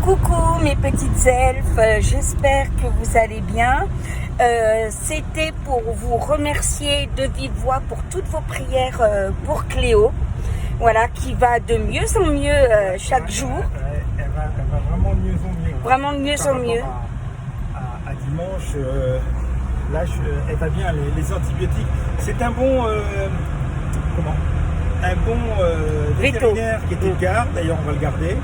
Coucou mes petites elfes, j'espère que vous allez bien. C'était pour vous remercier de vive voix pour toutes vos prières pour Cléo, voilà, qui va de mieux en mieux chaque jour. Elle va vraiment de mieux en mieux. Vraiment de mieux en mieux. À dimanche, là, elle va bien. Les antibiotiques, c'est un bon, vétérinaire qui était de garde. D'ailleurs, on va le garder.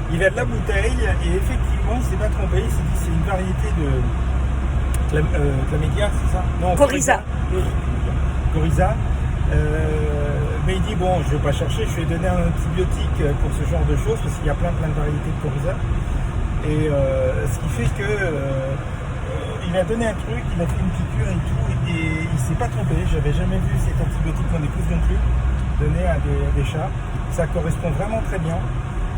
Il a de la bouteille et effectivement, il ne s'est pas trompé. Il s'est dit c'est une variété de chlamydia, c'est ça? Non, Coryza. Coryza. Mais il dit bon, je ne vais pas chercher, je vais donner un antibiotique pour ce genre de choses parce qu'il y a plein de variétés de Coryza. Et ce qui fait que il a donné un truc, il a fait une piqûre et tout, et il ne s'est pas trompé. J'avais jamais vu cet antibiotique qu'on épouse non plus donné à des chats. Ça correspond vraiment très bien.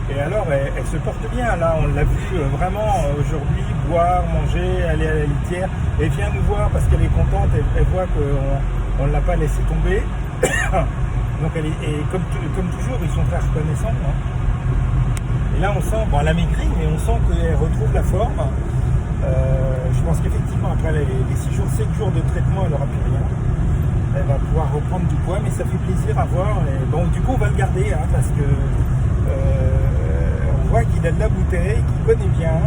Et alors, elle se porte bien. Là, on l'a vu vraiment aujourd'hui boire, manger, aller à la litière. Elle vient nous voir parce qu'elle est contente. Elle voit qu'on ne l'a pas laissé tomber. Donc, et comme toujours, ils sont très reconnaissants. Hein. Et là, on sent, bon, elle a maigri, mais on sent qu'elle retrouve la forme. Je pense qu'effectivement, après les 6 jours, 7 jours de traitement, elle n'aura plus rien. Elle va pouvoir reprendre du poids, mais ça fait plaisir à voir. Et bon, du coup, on va le garder, hein, parce que on voit qu'il a de la bouteille, qu'il connaît bien,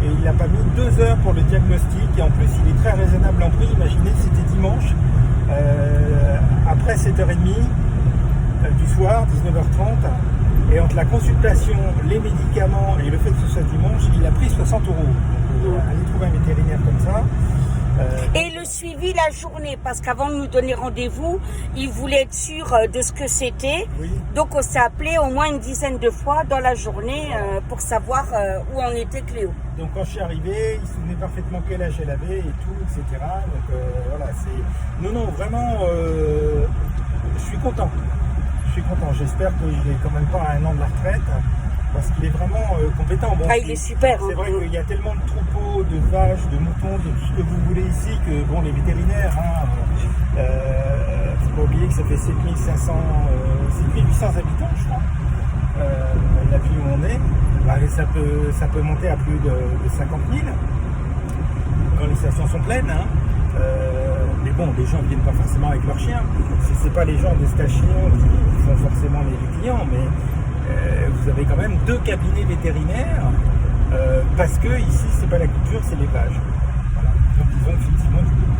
et il n'a pas mis 2 heures pour le diagnostic, et en plus il est très raisonnable en prix. Imaginez, c'était dimanche, après 7h30 du soir, 19h30, et entre la consultation, les médicaments et le fait que ce soit dimanche, il a pris 60 €. Donc, aller trouver un vétérinaire comme ça. Et le suivi la journée, parce qu'avant de nous donner rendez-vous, il voulait être sûr de ce que c'était. Oui. Donc on s'est appelé au moins une dizaine de fois dans la journée pour savoir où en était Cléo. Donc quand je suis arrivé, il se souvenait parfaitement quel âge elle avait et tout, etc. Donc voilà, c'est... Non, vraiment, je suis content. J'espère qu'il n'est quand même pas à 1 an de la retraite. Parce qu'il est vraiment compétent. Bon, il est super. C'est vrai qu'il y a tellement de troupeaux, de vaches, de moutons, de tout ce que vous voulez ici, que bon, les vétérinaires, faut pas oublier que ça fait 7800 habitants, je crois. La ville où on est, bah, ça peut monter à plus de 50 000 quand les stations sont pleines. Mais bon, les gens ne viennent pas forcément avec leurs chiens. C'est pas les gens des stations qui font forcément les clients, mais vous avez quand même 2 cabinets vétérinaires parce que ici c'est pas la culture, c'est l'élevage. Voilà. Donc ils ont effectivement du coup.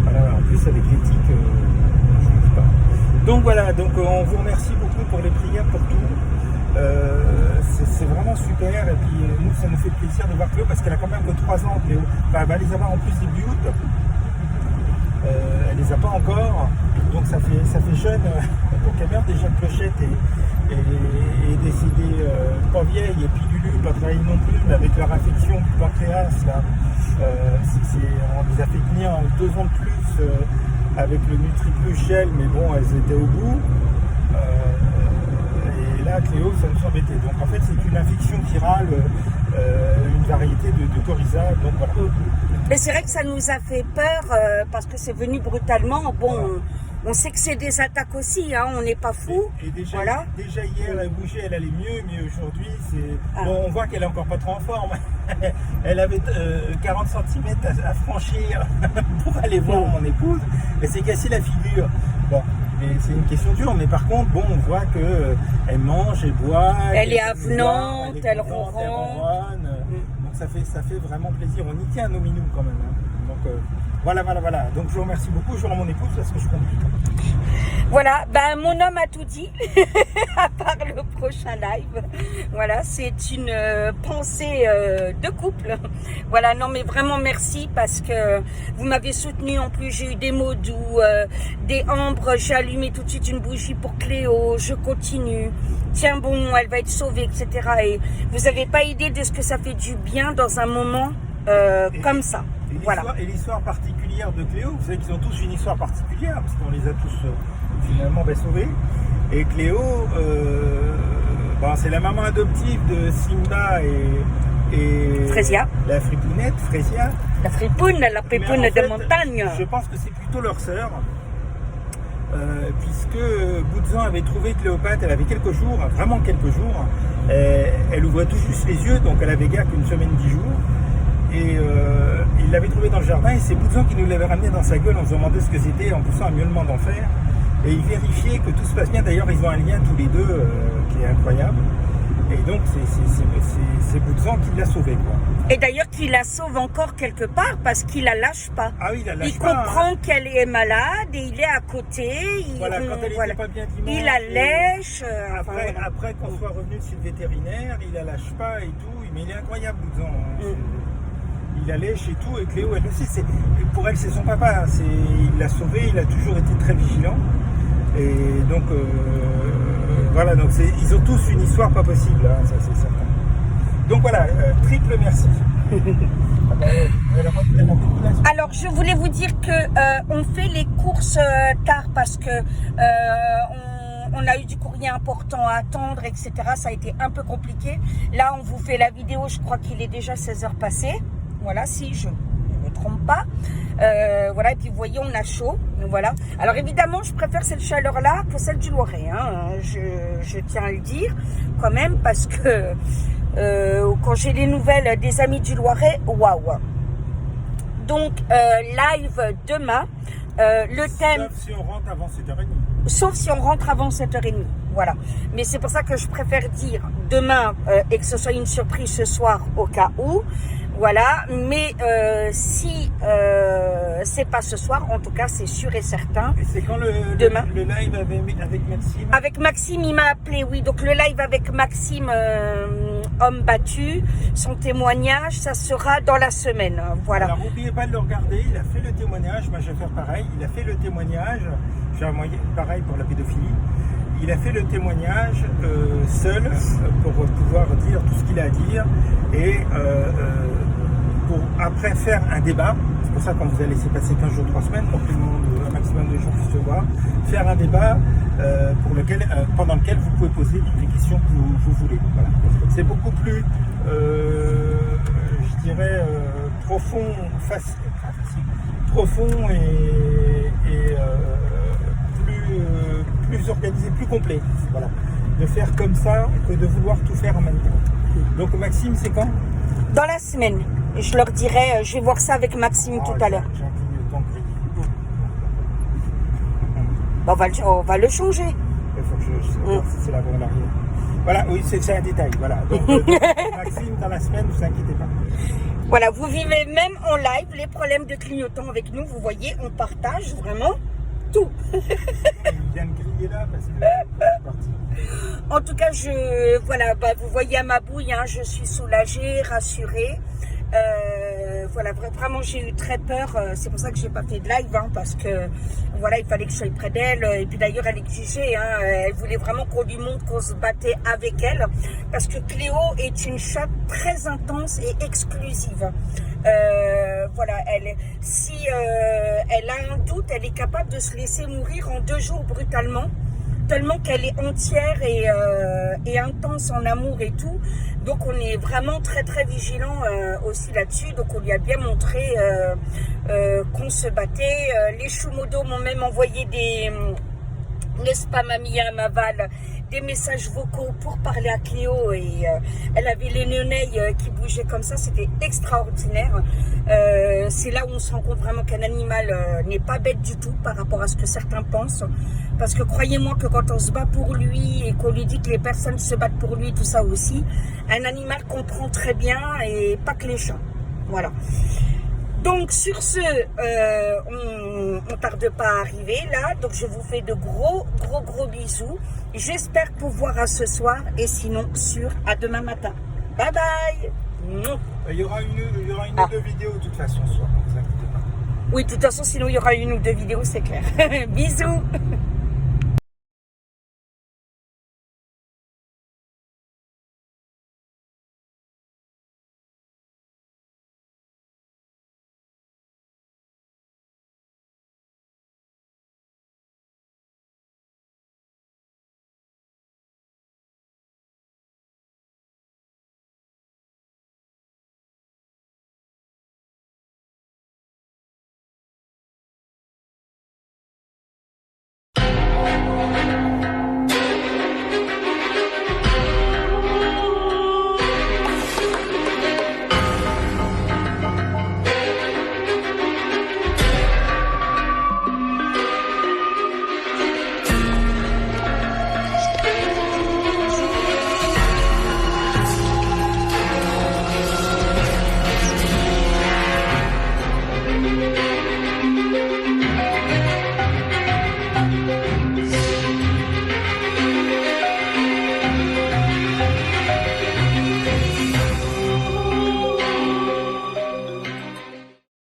Voilà, en plus avec l'éthique, je ne dis pas. Donc voilà, donc on vous remercie beaucoup pour les prières, pour tout. C'est vraiment super et puis nous ça nous fait plaisir de voir Cléo parce qu'elle a quand même que 3 ans Cléo. Enfin, elle va les avoir en plus début août. Elle les a pas encore, donc ça fait jeune pour qu'elle meure déjà. Clochette est décédée pas vieille, et puis Lulu pas très vieille non plus, mais avec leur affection du pancréas là, on les a fait tenir 2 ans de plus avec le NutriPlus Gel, mais bon, elles étaient au bout. Et là Cléo, ça nous embêtait. Donc en fait c'est une infection virale, une variété de Coryza, donc voilà. Mais c'est vrai que ça nous a fait peur parce que c'est venu brutalement. Bon, voilà. On sait que c'est des attaques aussi, hein, on n'est pas fous. Et déjà, voilà. Déjà hier, elle bougeait, elle allait mieux, mais aujourd'hui, bon, on voit qu'elle est encore pas trop en forme. Elle avait 40 cm à franchir pour aller voir mon épouse. Elle s'est cassée la figure. Bon, c'est une question dure, mais par contre, bon, on voit qu'elle mange, elle boit. Elle est avenante, elle ronronne. Donc ça fait vraiment plaisir. On y tient à nos minous quand même. Hein. Donc voilà. Donc je vous remercie beaucoup. Je rends mon épouse parce que je conduis. Voilà, mon homme a tout dit, à part le prochain live. Voilà, c'est une pensée de couple. Voilà, non mais vraiment merci parce que vous m'avez soutenu. En plus, j'ai eu des mots doux, des ambres. J'ai allumé tout de suite une bougie pour Cléo. Je continue. Tiens bon, elle va être sauvée, etc. Et vous n'avez pas idée de ce que ça fait du bien dans un moment comme ça. Voilà. Et l'histoire particulière de Cléo, vous savez qu'ils ont tous une histoire particulière, parce qu'on les a tous finalement sauvés. Et Cléo, c'est la maman adoptive de Simba et Fresia. La fripounette, Fresia. La fripoune, la pépoune de montagne. Je pense que c'est plutôt leur sœur. puisque Boudzan avait trouvé Cléopâtre, elle avait quelques jours, vraiment quelques jours, elle ouvrait tout juste les yeux, donc elle avait guère qu'une semaine, 10 jours, et il l'avait trouvée dans le jardin, et c'est Boudzan qui nous l'avait ramené dans sa gueule, on se demandait ce que c'était, en poussant un miaulement d'enfer, et il vérifiait que tout se passe bien. D'ailleurs ils ont un lien tous les deux qui est incroyable, et donc c'est Boudzan qui l'a sauvée, quoi. Et d'ailleurs, qu'il la sauve encore quelque part parce qu'il la lâche pas. Ah oui, il la lâche il pas. comprend qu'elle est malade et il est à côté. Voilà, quand elle était pas bien dimanche, il la lèche. Après qu'on soit revenu de chez le vétérinaire, il la lâche pas et tout. Mais il est incroyable, Boudzan. Il la lèche et tout. Et Cléo, elle aussi, pour elle, c'est son papa. Il l'a sauvé, il a toujours été très vigilant. Et donc, voilà, donc ils ont tous une histoire pas possible, hein, ça c'est certain. Donc voilà, triple merci. Alors je voulais vous dire que on fait les courses tard parce que on a eu du courrier important à attendre, etc. Ça a été un peu compliqué. Là on vous fait la vidéo, je crois qu'il est déjà 16h passé. Voilà, si je ne me trompe pas. Voilà, et puis vous voyez, on a chaud. Voilà. Alors évidemment, je préfère cette chaleur-là que celle du Loiret. Hein. Je tiens à le dire quand même parce que quand j'ai les nouvelles des amis du Loiret, waouh. Donc live demain. Le thème. Sauf si on rentre avant 7h30. Sauf si on rentre avant 7h30. Voilà. Mais c'est pour ça que je préfère dire demain et que ce soit une surprise ce soir au cas où. Voilà, mais si c'est pas ce soir, en tout cas c'est sûr et certain. Et c'est quand demain. Le live avec Maxime? Avec Maxime, il m'a appelé, oui. Donc le live avec Maxime, homme battu, son témoignage, ça sera dans la semaine. Voilà. Alors n'oubliez pas de le regarder, il a fait le témoignage, moi je vais faire pareil, il a fait le témoignage, je vais pareil pour la pédophilie. Il a fait le témoignage seul pour pouvoir dire tout ce qu'il a à dire et pour après faire un débat. C'est pour ça qu'on vous a laissé passer 15 jours, 3 semaines pour que le monde, un maximum de gens puissent se voir. Faire un débat pendant lequel vous pouvez poser toutes les questions que vous voulez. Voilà. C'est beaucoup plus, je dirais, profond et plus organisé, plus complet. Voilà. De faire comme ça que de vouloir tout faire en même temps. Donc Maxime, c'est quand? Dans la semaine. Et je leur dirai, je vais voir ça avec Maxime tout à l'heure. J'ai un clignotant gris. On va le changer. Il faut que je c'est l'avant ou l'arrière. Voilà, oui, c'est un détail. Voilà. Donc, Maxime, dans la semaine, ne vous inquiétez pas. Voilà, vous vivez même en live les problèmes de clignotant avec nous. Vous voyez, on partage vraiment tout. Il vient de griller là parce que c'est parti. En tout cas, voilà, vous voyez à ma bouille, hein, je suis soulagée, rassurée. Voilà, vraiment j'ai eu très peur, c'est pour ça que j'ai pas fait de live, hein, parce que voilà, il fallait que je sois près d'elle, et puis d'ailleurs elle exigeait, hein, elle voulait vraiment qu'on lui montre qu'on se battait avec elle, parce que Cléo est une chatte très intense et exclusive. Voilà, si elle a un doute, elle est capable de se laisser mourir en 2 jours brutalement, tellement qu'elle est entière et intense en amour et tout. Donc on est vraiment très très vigilant aussi là-dessus. Donc on lui a bien montré qu'on se battait. Les Choumodos m'ont même envoyé n'est-ce pas mamie à Maval, des messages vocaux pour parler à Cléo et elle avait les néneilles qui bougeaient comme ça, c'était extraordinaire. C'est là où on se rend compte vraiment qu'un animal n'est pas bête du tout par rapport à ce que certains pensent, parce que croyez-moi que quand on se bat pour lui et qu'on lui dit que les personnes se battent pour lui, tout ça aussi, un animal comprend très bien et pas que les chats. Voilà. Donc sur ce, on tarde pas à arriver là, donc je vous fais de gros bisous. J'espère pouvoir à ce soir et sinon à demain matin. Bye bye. Il y aura une ou deux vidéos de toute façon ce soir, ne vous inquiétez pas. Oui, de toute façon sinon il y aura 1 ou 2 vidéos, c'est clair. Bisous.